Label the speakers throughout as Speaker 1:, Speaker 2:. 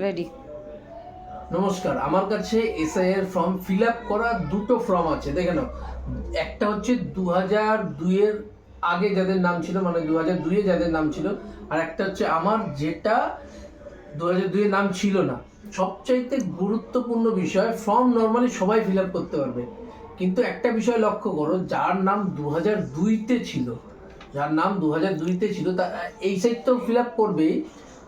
Speaker 1: Ready.
Speaker 2: নমস্কার, আমার কাছে এসআইআর ফর্ম ফিল আপ করা দুটো ফর্ম আছে, দেখে নাও। একটা হচ্ছে 2002-এর আগে যাদের নাম ছিল, মানে 2002-এ যাদের নাম ছিল, আর একটা হচ্ছে আমার, যেটা 2002-এ নাম ছিল না। সবচাইতে গুরুত্বপূর্ণ বিষয়, ফর্ম নর্মালি সবাই ফিল আপ করতে পারবে, কিন্তু একটা বিষয় লক্ষ্য করো, যার নাম 2002-তে ছিল, যার নাম 2002-তে ছিল, তা এই সাইডটাও ফিল আপ করবেই,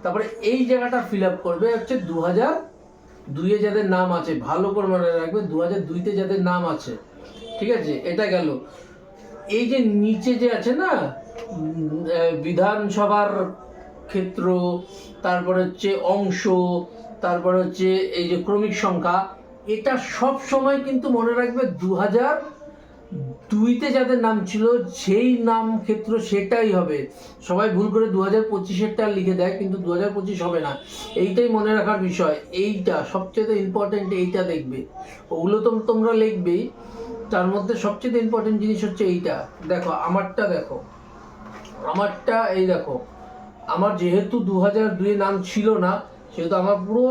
Speaker 2: তারপরে এই জায়গাটা ফিল আপ করবে হচ্ছে 2002-এ যাদের নাম আছে। ভালো করে মনে রাখবে, 2002-তে যাদের নাম আছে, ঠিক আছে? এটা গেল। এই যে নিচে যে আছে না, বিধানসভার ক্ষেত্র, তারপরে হচ্ছে অংশ, তারপরে হচ্ছে এই যে ক্রমিক সংখ্যা, এটা সব সময় কিন্তু মনে রাখবে 2002-তে যাদের নাম ছিল সেই নাম ক্ষেত্র সেটাই হবে। সবাই ভুল করে 2025-এরটা লিখে দেয়, কিন্তু 2025 হবে না। এইটাই মনে রাখার বিষয়, এইটা সবচেয়ে ইম্পর্টেন্ট। এইটা দেখবে, ওগুলো তো তোমরা লিখবেই, তার মধ্যে সবচেয়ে ইম্পর্টেন্ট জিনিস হচ্ছে এইটা। দেখো আমারটা, দেখো আমারটা, এই দেখো, আমার যেহেতু 2002-এ নাম ছিল না, সেহেতু আমার পুরো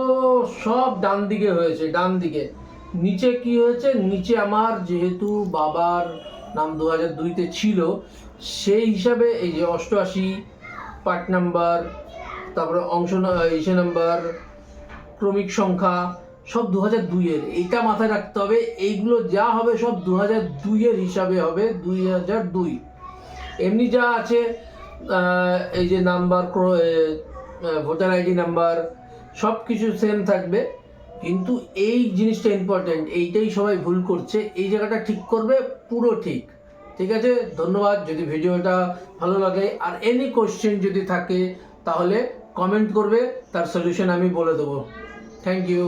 Speaker 2: সব ডান দিকে হয়েছে, ডান দিকে। নিচে কি হয়েছে, নিচে আমার যেহেতু বাবার নাম 2002-তে ছিল, সেই হিসাবে এই যে 88 পার্ট নাম্বার, তারপরে অংশ ইসে নাম্বার, ক্রমিক সংখ্যা, সব 2002-এর। এইটা মাথায় রাখতে হবে, এইগুলো যা হবে সব 2002-এর হিসাবে হবে, 2002। এমনি যা আছে, এই যে নাম্বার, ভোটার আইডি নাম্বার, সব কিছু সেম থাকবে, কিন্তু এই জিনিসটা ইম্পর্টেন্ট, এইটাই সবাই ভুল করছে। এই জায়গাটা ঠিক করবে, পুরো ঠিক। ঠিক আছে, ধন্যবাদ। যদি ভিডিওটা ভালো লাগে আর এনি কোশ্চেন যদি থাকে, তাহলে কমেন্ট করবে, তার সলিউশন আমি বলে দেবো। Thank you.